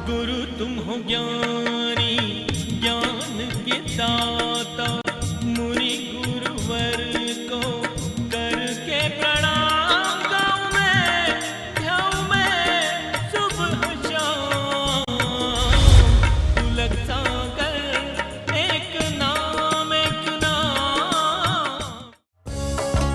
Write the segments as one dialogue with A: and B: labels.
A: गुरु तुम हो ज्ञानी ज्ञान के दाता, मुनि गुरुवर को करके प्रणाम गाऊं मैं, ध्याऊं मैं सुबह शाम। पुलक सागर एक नाम एक नाम।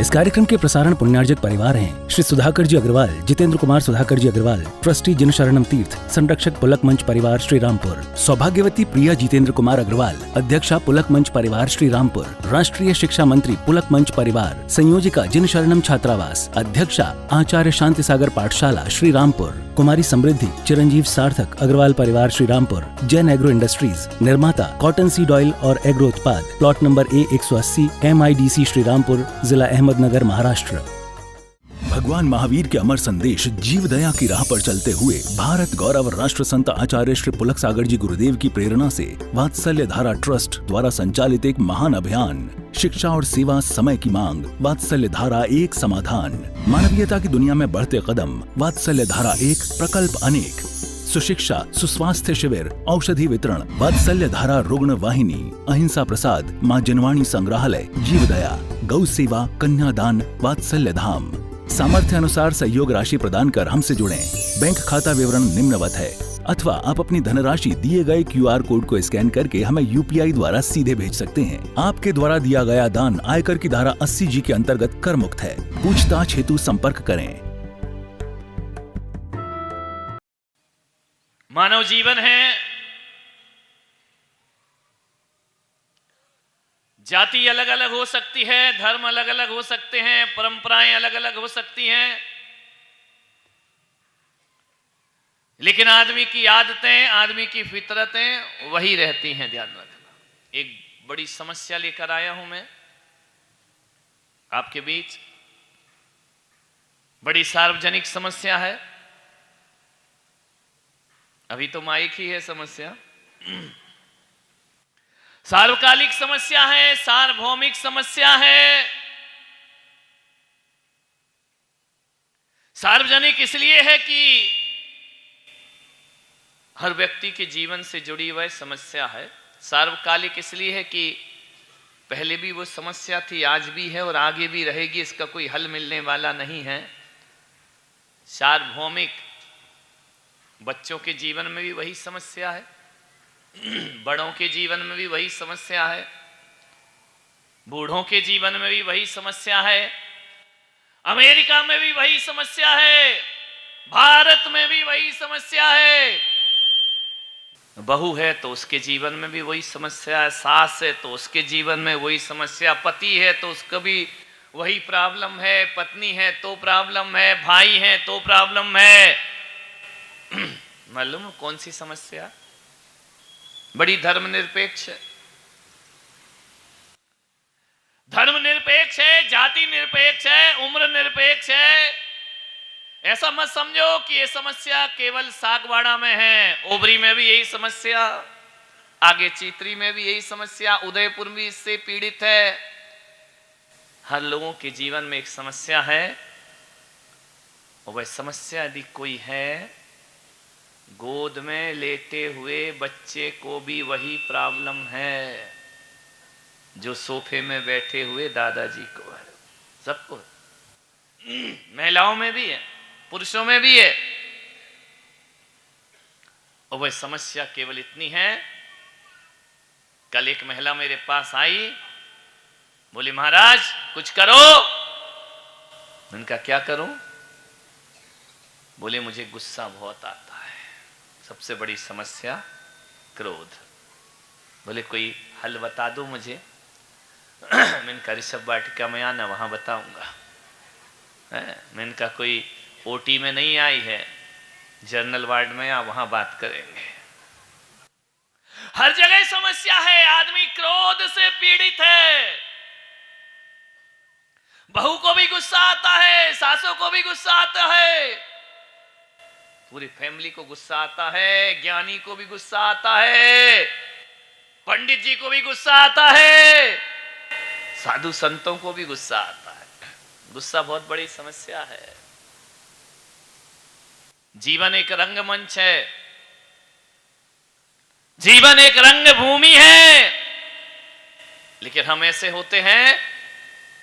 B: इस कार्यक्रम के प्रसारण पुण्यार्जक परिवार हैं श्री सुधाकर जी अग्रवाल, जितेंद्र कुमार सुधाकर जी अग्रवाल, ट्रस्टी जिन शरणम तीर्थ, संरक्षक पुलक मंच परिवार श्री रामपुर, सौभाग्यवती प्रिया जितेंद्र कुमार अग्रवाल, अध्यक्षा पुलक मंच परिवार श्री रामपुर, राष्ट्रीय शिक्षा मंत्री पुलक मंच परिवार, संयोजिका जिन शरणम छात्रावास, अध्यक्षा आचार्य शांति सागर पाठशाला श्री रामपुर, कुमारी समृद्धि चिरंजीव सार्थक अग्रवाल परिवार श्री रामपुर, जैन एग्रो इंडस्ट्रीज, निर्माता कॉटन सीड ऑयल और एग्रो उत्पाद, plot number A180, MIDC Shri Rampur, जिला अहमदनगर, महाराष्ट्र। भगवान महावीर के अमर संदेश जीव दया की राह पर चलते हुए भारत गौरव राष्ट्र संत आचार्य श्री पुलक सागर जी गुरुदेव की प्रेरणा से वात्सल्य धारा ट्रस्ट द्वारा संचालित एक महान अभियान, शिक्षा और सेवा समय की मांग, वात्सल्य धारा एक समाधान, मानवीयता की दुनिया में बढ़ते कदम, वात्सल्य धारा एक प्रकल्प अनेक, सुशिक्षा सुस्वास्थ्य शिविर, औषधि वितरण, वात्सल्य धारा रुग्ण वाहिनी, अहिंसा प्रसाद, माँ जनवाणी संग्रहालय, जीव दया, गौ सेवा, कन्यादान, वात्सल्य धाम। सामर्थ्य अनुसार सहयोग राशि प्रदान कर हमसे जुड़ें। बैंक खाता विवरण निम्नवत है, अथवा आप अपनी धनराशि दिए गए QR कोड को स्कैन करके हमें UPI द्वारा सीधे भेज सकते हैं। आपके द्वारा दिया गया दान आयकर की धारा 80G के अंतर्गत कर मुक्त है। पूछताछ हेतु संपर्क करें।
C: मानव जीवन है, जाति अलग अलग हो सकती है, धर्म अलग अलग हो सकते हैं, परंपराएं अलग अलग हो सकती हैं, लेकिन आदमी की आदतें, आदमी की फितरतें वही रहती हैं। ध्यान रखना। एक बड़ी समस्या लेकर आया हूं मैं आपके बीच। बड़ी सार्वजनिक समस्या है। अभी तो माइक ही है समस्या। सार्वकालिक समस्या है, सार्वभौमिक समस्या है। सार्वजनिक इसलिए है कि हर व्यक्ति के जीवन से जुड़ी हुई समस्या है। सार्वकालिक इसलिए है कि पहले भी वो समस्या थी, आज भी है और आगे भी रहेगी, इसका कोई हल मिलने वाला नहीं है। सार्वभौमिक, बच्चों के जीवन में भी वही समस्या है, बड़ों के जीवन में भी वही समस्या है, बूढ़ों के जीवन में भी वही समस्या है, अमेरिका में भी वही समस्या है, भारत में भी वही समस्या है। बहू है तो उसके जीवन में भी वही समस्या है, सास है तो उसके जीवन में वही समस्या, पति है तो उसका भी वही प्रॉब्लम है, पत्नी है तो प्रॉब्लम है, भाई है तो प्रॉब्लम है। मालूम कौन सी समस्या? बड़ी धर्मनिरपेक्ष है। धर्म निरपेक्ष है, जाति निरपेक्ष है, उम्र निरपेक्ष है। ऐसा मत समझो कि ये समस्या केवल सागवाड़ा में है। ओबरी में भी यही समस्या, आगे चीतरी में भी यही समस्या, उदयपुर भी इससे पीड़ित है। हर लोगों के जीवन में एक समस्या है, और वह समस्या यदि कोई है, गोद में लेटे हुए बच्चे को भी वही प्रॉब्लम है जो सोफे में बैठे हुए दादाजी को है। सबको, महिलाओं में भी है, पुरुषों में भी है। और वह समस्या केवल इतनी है, कल एक महिला मेरे पास आई, बोली महाराज कुछ करो। मैंने कहा क्या करूं? बोले मुझे गुस्सा बहुत आता है, सबसे बड़ी समस्या क्रोध। बोले कोई हल बता दो मुझे। मैंने कहा ऋषभ वाटिका में आना, वहां बताऊंगा। मैंने कहा कोई ओटी में नहीं आई है, जनरल वार्ड में आ, वहां बात करेंगे। हर जगह समस्या है, आदमी क्रोध से पीड़ित है। बहू को भी गुस्सा आता है, सासों को भी गुस्सा आता है, पूरी फैमिली को गुस्सा आता है, ज्ञानी को भी गुस्सा आता है, पंडित जी को भी गुस्सा आता है, साधु संतों को भी गुस्सा आता है। गुस्सा बहुत बड़ी समस्या है। जीवन एक रंगमंच है, जीवन एक रंग भूमि है, लेकिन हम ऐसे होते हैं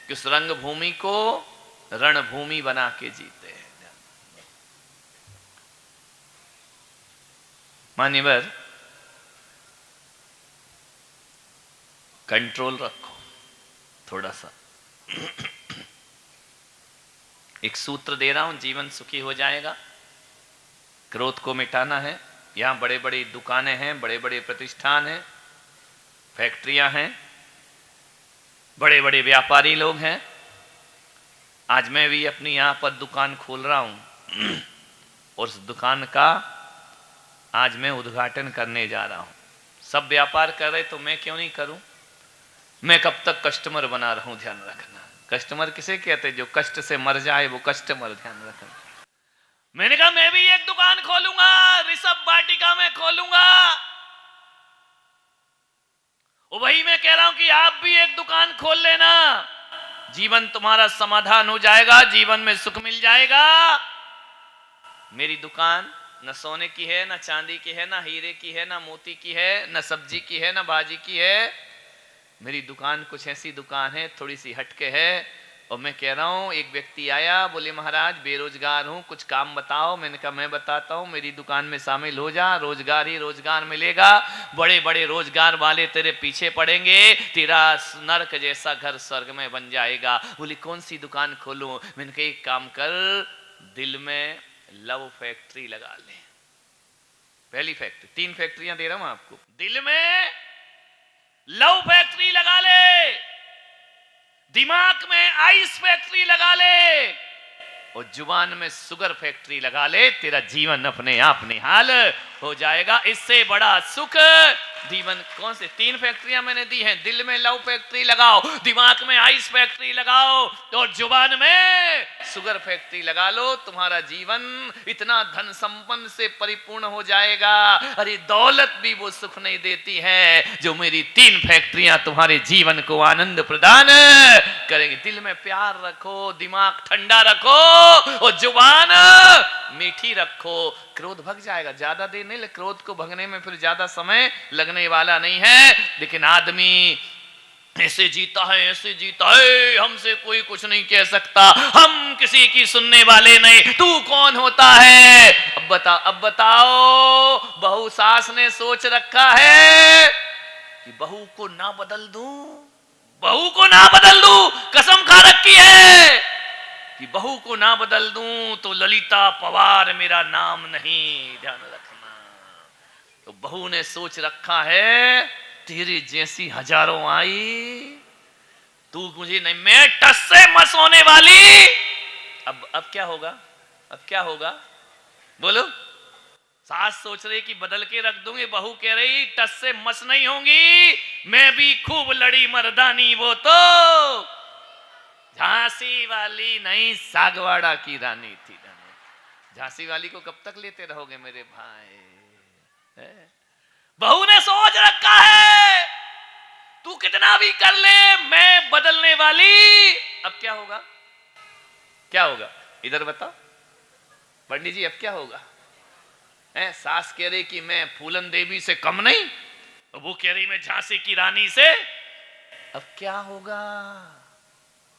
C: कि उस रंग भूमि को रणभूमि बना के जीते हैं। मान्यवर, कंट्रोल रखो थोड़ा सा। एक सूत्र दे रहा हूं, जीवन सुखी हो जाएगा। क्रोध को मिटाना है। यहां बड़े बड़ी दुकानें हैं, बड़े बड़े प्रतिष्ठान हैं, फैक्ट्रियां हैं, बड़े बड़े व्यापारी लोग हैं। आज मैं भी अपनी यहां पर दुकान खोल रहा हूं और उस दुकान का आज मैं उद्घाटन करने जा रहा हूं। सब व्यापार कर रहे तो मैं क्यों नहीं करूं? मैं कब तक कस्टमर बना रहा हूं, ध्यान रखना। कस्टमर किसे कहते? जो कष्ट से मर जाए वो कस्टमर, ध्यान रखना। मैंने कहा मैं भी एक दुकान खोलूंगा, ऋषभ वाटिका में खोलूंगा। और वही मैं कह रहा हूं कि आप भी एक दुकान खोल लेना, जीवन तुम्हारा समाधान हो जाएगा, जीवन में सुख मिल जाएगा। मेरी दुकान न सोने की है, न चांदी की है, न हीरे की है, न मोती की है, न सब्जी की है, न भाजी की है। मेरी दुकान कुछ ऐसी दुकान है, थोड़ी सी हटके है। और मैं कह रहा हूं, एक व्यक्ति आया, बोले महाराज बेरोजगार हूं, कुछ काम बताओ। मैंने कहा मैं बताता हूं, मेरी दुकान में शामिल हो जा, रोजगार ही रोजगार मिलेगा। बड़े बड़े रोजगार वाले तेरे पीछे पड़ेंगे, तेरा नरक जैसा घर स्वर्ग में बन जाएगा। बोली कौन सी दुकान खोलूं? मैंने कहा एक काम कर, दिल में लव फैक्ट्री लगा ले। पहली फैक्ट्री, 3 फैक्ट्रियां दे रहा हूं आपको। दिल में लव फैक्ट्री लगा ले, दिमाग में आइस फैक्ट्री लगा ले, और जुबान में शुगर फैक्ट्री लगा ले। तेरा जीवन अपने आप निहाल हो जाएगा। इससे बड़ा सुख जीवन कौन से? 3 फैक्ट्रियां मैंने दी हैं। दिल में लव फैक्ट्री लगाओ, दिमाग में आइस फैक्ट्री लगाओ, और जुबान में शुगर फैक्ट्री लगा लो। तुम्हारा जीवन इतना धन संपन्न से परिपूर्ण हो जाएगा। अरे दौलत भी वो सुख नहीं देती है जो मेरी 3 फैक्ट्रियां तुम्हारे जीवन को आनंद प्रदान करेंगे। दिल में प्यार रखो, दिमाग ठंडा रखो, और जुबान मीठी रखो। क्रोध भग जाएगा, ज्यादा देर नहीं, क्रोध को भगने में फिर ज्यादा समय लगने वाला नहीं है। लेकिन आदमी ऐसे जीता है, ऐसे जीता है, हमसे कोई कुछ नहीं कह सकता, हम किसी की सुनने वाले नहीं, तू कौन होता है? अब बताओ, बहू सास ने सोच रखा है कि बहू को ना बदल दूं, बहू को ना बदल दूं, कसम खा रखी है कि बहू को ना बदल दूं तो ललिता पवार मेरा नाम नहीं, ध्यान रखना। तो बहू ने सोच रखा है तेरे जैसी हजारों आई, तू मुझे नहीं, मैं टस से मस होने वाली। अब क्या होगा? अब क्या होगा? बोलो। सास सोच रही कि बदल के रख दूंगी, बहू कह रही टस से मस नहीं होंगी, मैं भी खूब लड़ी मर्दानी, वो तो झांसी वाली नहीं सागवाड़ा की रानी थी। झांसी वाली को कब तक लेते रहोगे मेरे भाई? बहू ने सोच रखा है तू कितना भी कर ले, मैं बदलने वाली। अब क्या होगा? क्या होगा? इधर बताओ पंडित जी, अब क्या होगा? सास कह रही कि मैं फूलन देवी से कम नहीं, वो कह रही मैं झांसी की रानी से। अब क्या होगा?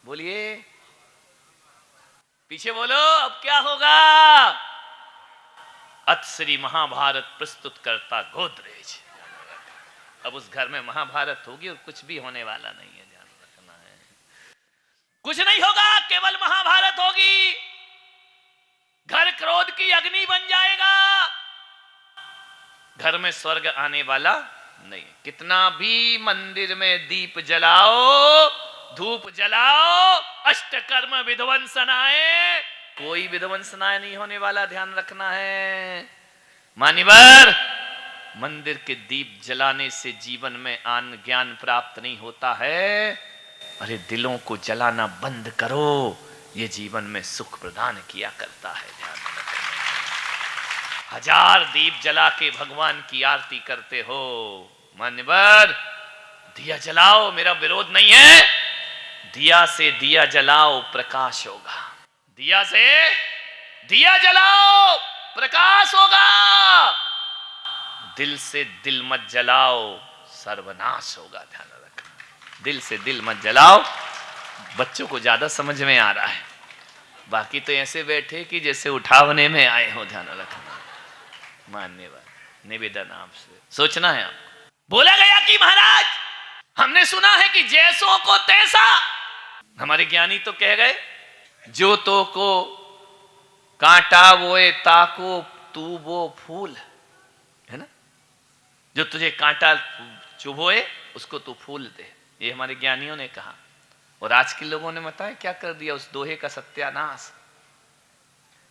C: बोलिए, पीछे बोलो, अब क्या होगा? अत श्री महाभारत प्रस्तुत करता गोदरेज। अब उस घर में महाभारत होगी और कुछ भी होने वाला नहीं है, ध्यान रखना है। कुछ नहीं होगा, केवल महाभारत होगी। घर क्रोध की अग्नि बन जाएगा, घर में स्वर्ग आने वाला नहीं। कितना भी मंदिर में दीप जलाओ, धूप जलाओ, अष्टकर्म विध्वंसनाए, कोई विध्वंसनाए नहीं होने वाला, ध्यान रखना है। मान्यवर, मंदिर के दीप जलाने से जीवन में आन ज्ञान प्राप्त नहीं होता है। अरे दिलों को जलाना बंद करो, ये जीवन में सुख प्रदान किया करता है, ध्यान रखना। 1000 दीप जला के भगवान की आरती करते हो, मान्यवर दिया जलाओ, मेरा विरोध नहीं है। दिया से दिया जलाओ, प्रकाश होगा। दिया से दिया जलाओ, प्रकाश होगा। दिल से दिल मत जलाओ, सर्वनाश होगा, ध्यान रखना। दिल से दिल मत जलाओ। बच्चों को ज्यादा समझ में आ रहा है, बाकी तो ऐसे बैठे कि जैसे उठावने में आए हो, ध्यान रखना। मान्यवर निवेदन आपसे सोचना है आपको। बोला गया कि महाराज हमने सुना है कि जैसों को तैसा, हमारे ज्ञानी तो कह गए जो तो को कांटा बोए ताको तू वो फूल, है ना। जो तुझे कांटा चुभोए उसको तू फूल दे, ये हमारे ज्ञानियों ने कहा। और आज के लोगों ने बताया क्या कर दिया उस दोहे का सत्यानाश,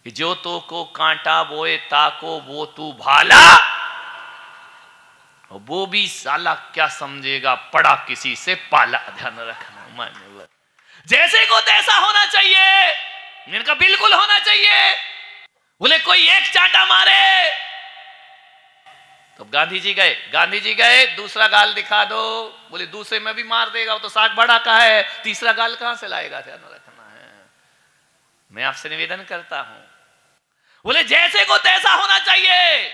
C: कि जो तो को कांटा बोए ताको वो तू भाला, और वो भी साला क्या समझेगा पड़ा किसी से पाला, ध्यान रखना। मान्यवर जैसे को तैसा होना चाहिए, इनका बिल्कुल होना चाहिए। बोले कोई एक चांटा मारे तो गांधी जी गए दूसरा गाल दिखा दो, बोले दूसरे में भी मार देगा, वो तो साग बड़ा का है, तीसरा गाल कहां से लाएगा, ध्यान रखना है। मैं आपसे निवेदन करता हूं, बोले जैसे को तैसा होना चाहिए।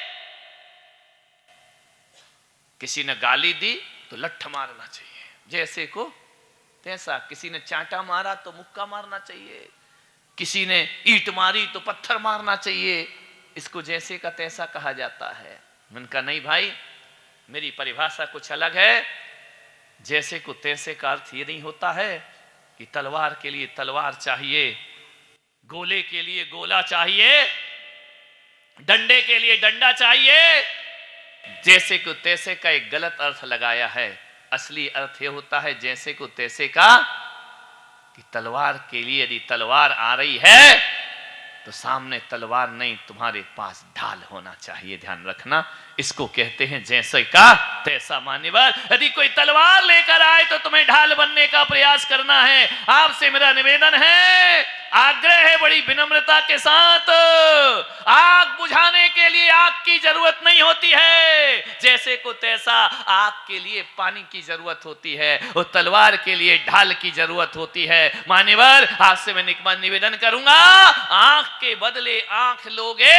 C: किसी ने गाली दी तो लठ मारना चाहिए, जैसे को तैसा। किसी ने चांटा मारा तो मुक्का मारना चाहिए, किसी ने ईंट मारी तो पत्थर मारना चाहिए। इसको जैसे का तैसा कहा जाता है। उनका नहीं भाई, मेरी परिभाषा कुछ अलग है। जैसे को तैसे का अर्थ ये नहीं होता है कि तलवार के लिए तलवार चाहिए, गोले के लिए गोला चाहिए, डंडे के लिए डंडा चाहिए। जैसे को तैसे का एक गलत अर्थ लगाया है। असली अर्थ यह होता है जैसे को तैसे का कि तलवार के लिए यदि तलवार आ रही है तो सामने तलवार नहीं, तुम्हारे पास ढाल होना चाहिए, ध्यान रखना। इसको कहते हैं जैसे का तैसा। मान्यवर यदि कोई तलवार लेकर आए तो तुम्हें ढाल बनने का प्रयास करना है। आपसे मेरा निवेदन है, आग्रह है बड़ी विनम्रता के साथ, आग बुझाने के लिए आग की जरूरत नहीं होती है, जैसे को तैसा आग के लिए पानी की जरूरत होती है और तलवार के लिए ढाल की जरूरत होती है। मान्यवर आपसे मैं निवेदन करूंगा, आंख के बदले आंख लोगे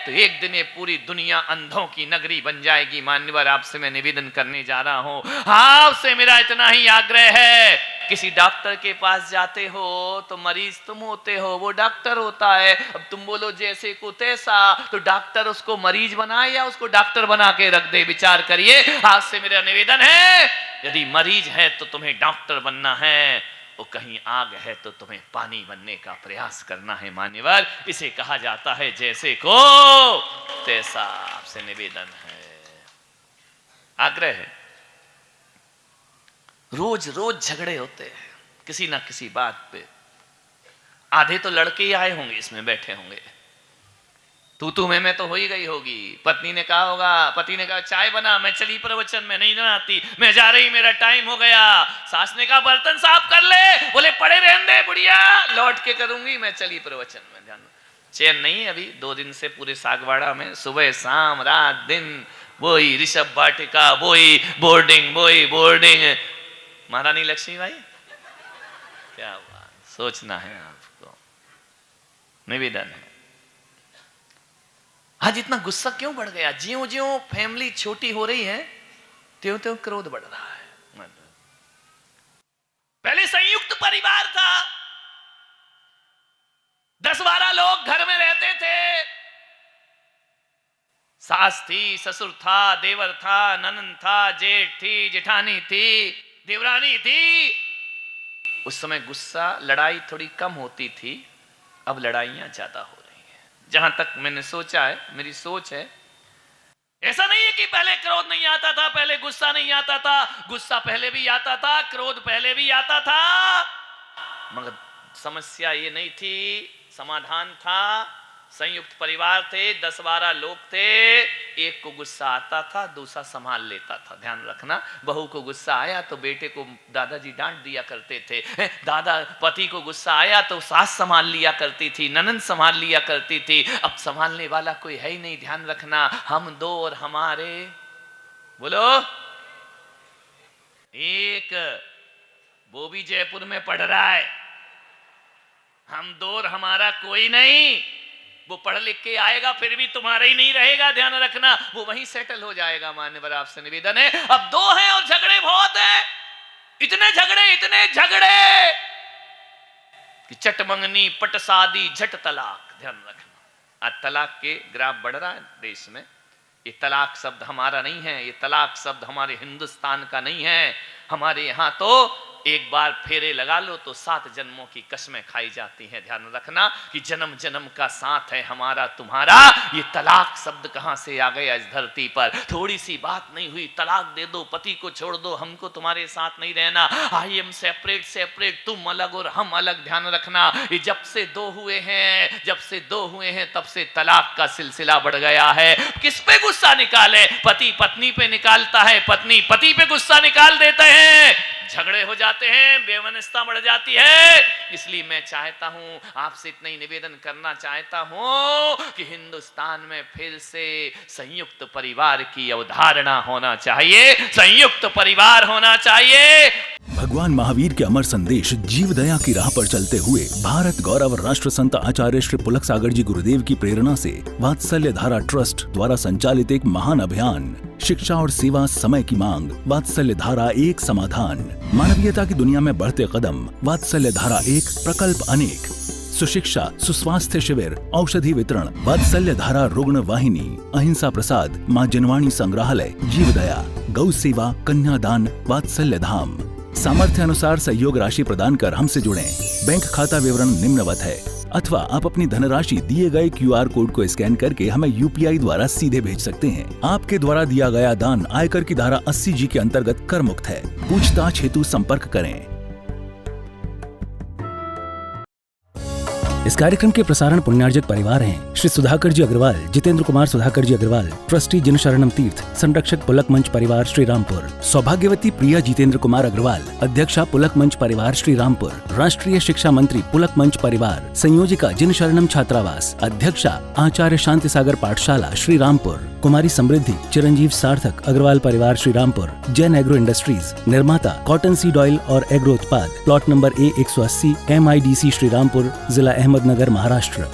C: तो एक दिन ये पूरी दुनिया अंधों की नगरी बन जाएगी। मान्यवर आपसे मैं निवेदन करने जा रहा हूं, आपसे मेरा इतना ही आग्रह है। किसी डॉक्टर के पास जाते हो तो मरीज तुम होते हो, वो डॉक्टर होता है। अब तुम बोलो जैसे को तैसा, तो डॉक्टर उसको मरीज बनाए या उसको डॉक्टर बना के रख दे, विचार करिए। आपसे मेरा निवेदन है, यदि मरीज है तो तुम्हें डॉक्टर बनना है, वो कहीं आग है तो तुम्हें पानी बनने का प्रयास करना है। मान्यवर इसे कहा जाता है जैसे को तैसा। आपसे निवेदन है, आग्रह है। रोज रोज झगड़े होते हैं किसी ना किसी बात पे। आधे तो लड़के ही आए होंगे, इसमें बैठे होंगे, तू मैं तो हो ही गई होगी। पत्नी ने कहा होगा, पति ने कहा चाय बना, मैं चली प्रवचन में, नहीं बनाती, मैं जा रही, मेरा टाइम हो गया। सास ने कहा बर्तन साफ कर ले, बोले पड़े रहने दे बुढ़िया, लौट के करूंगी, मैं चली प्रवचन में। ध्यान, चैन नहीं है अभी 2 दिन से पूरे सागवाड़ा में, सुबह शाम रात दिन वही ऋषभ वाटिका, वही बोर्डिंग। महारानी लक्ष्मीबाई, क्या बात, सोचना है आपको, निवेदन है। आज इतना गुस्सा क्यों बढ़ गया? ज्यों ज्यों फैमिली छोटी हो रही है त्यों त्यों क्रोध बढ़ रहा है। पहले संयुक्त परिवार था, 10-12 लोग घर में रहते थे, सास थी, ससुर था, देवर था, ननंद था, जेठ थी, जेठानी थी, देवरानी थी। उस समय गुस्सा, लड़ाई थोड़ी कम होती थी, अब लड़ाइयां ज्यादा हो रही हैं। जहां तक मैंने सोचा है, मेरी सोच है, ऐसा नहीं है कि पहले क्रोध नहीं आता था, पहले गुस्सा नहीं आता था, गुस्सा पहले भी आता था, क्रोध पहले भी आता था, मगर समस्या ये नहीं थी, समाधान था। संयुक्त परिवार थे, 10-12 लोग थे, एक को गुस्सा आता था, दूसरा संभाल लेता था। ध्यान रखना, बहू को गुस्सा आया तो बेटे को दादाजी डांट दिया करते थे, पति को गुस्सा आया तो सास संभाल लिया करती थी, ननंद संभाल लिया करती थी। अब संभालने वाला कोई है ही नहीं। ध्यान रखना, हम 2 और हमारे, बोलो, एक, वो भी जयपुर में पढ़ रहा है, हम 2 और हमारा कोई नहीं। वो पढ़ लिख के आएगा फिर भी तुम्हारा ही नहीं रहेगा, ध्यान रखना, वो वहीं सेटल हो जाएगा। मान्यवर आपसे निवेदन है, अब दो हैं और झगड़े बहुत हैं, इतने झगड़े कि चट मंगनी पट शादी झट तलाक। ध्यान रखना, आज तलाक के ग्राफ बढ़ रहा है देश में। ये तलाक शब्द हमारा नहीं है, ये तलाक शब्द हमारे हिंदुस्तान का नहीं है। हमारे यहां तो एक बार फेरे लगा लो तो 7 जन्मों की कसमें खाई जाती हैं। ध्यान रखना कि जन्म जन्म का साथ है हमारा तुम्हारा। ये तलाक शब्द कहां से आ गया इस धरती पर? थोड़ी सी बात नहीं हुई, तलाक दे दो, पति को छोड़ दो, हमको तुम्हारे साथ नहीं रहना, आई एम सेपरेट, तुम अलग और हम अलग। ध्यान रखना, ये जब से दो हुए हैं तब से तलाक का सिलसिला बढ़ गया है। किस पे गुस्सा निकाले? पति पत्नी पे निकालता है, पत्नी पति पे गुस्सा निकाल देते हैं, झगड़े हो जाते हैं, बेवनस्ता बढ़ जाती है। इसलिए मैं चाहता हूं, आपसे इतना ही निवेदन करना चाहता हूं कि हिंदुस्तान में फिर से संयुक्त परिवार की अवधारणा होना चाहिए, संयुक्त परिवार होना चाहिए।
B: भगवान महावीर के अमर संदेश जीव दया की राह पर चलते हुए भारत गौरव राष्ट्र संत आचार्य श्री पुलक सागर जी गुरुदेव की प्रेरणा से वात्सल्य धारा ट्रस्ट द्वारा संचालित एक महान अभियान, शिक्षा और सेवा समय की मांग, वात्सल्य धारा एक समाधान, मानवीयता की दुनिया में बढ़ते कदम, वात्सल्य धारा एक प्रकल्प अनेक, सुशिक्षा सुस्वास्थ्य शिविर, औषधि वितरण, वात्सल्य धारा रुग्ण वाहिनी, अहिंसा प्रसाद, माँ जनवाणी संग्रहालय, जीव दया, गौ सेवा, कन्यादान, वात्सल्य धाम। सामर्थ्य अनुसार सहयोग राशि प्रदान कर हमसे जुड़ें। बैंक खाता विवरण निम्नवत है, अथवा आप अपनी धनराशि दिए गए QR कोड को स्कैन करके हमें UPI द्वारा सीधे भेज सकते हैं। आपके द्वारा दिया गया दान आयकर की धारा 80G के अंतर्गत कर मुक्त है। पूछताछ हेतु संपर्क करें। इस कार्यक्रम के प्रसारण पुण्यार्जक परिवार हैं श्री सुधाकर जी अग्रवाल, जितेंद्र कुमार सुधाकर जी अग्रवाल, ट्रस्टी जनशरणम तीर्थ, संरक्षक पुलक मंच परिवार श्री रामपुर, सौभाग्यवती प्रिया जितेंद्र कुमार अग्रवाल, अध्यक्षा पुलक मंच परिवार श्री रामपुर, राष्ट्रीय शिक्षा मंत्री पुलक मंच परिवार, संयोजिका जनशरणम छात्रावास, अध्यक्षा आचार्य शांति सागर पाठशाला श्री रामपुर, कुमारी समृद्धि चिरंजीव सार्थक अग्रवाल परिवार श्री रामपुर, जैन एग्रो इंडस्ट्रीज, निर्माता कॉटन सीड ऑयल और एग्रो उत्पाद, plot number A180 MIDC Shri Rampur, जिला अहमदनगर, महाराष्ट्र।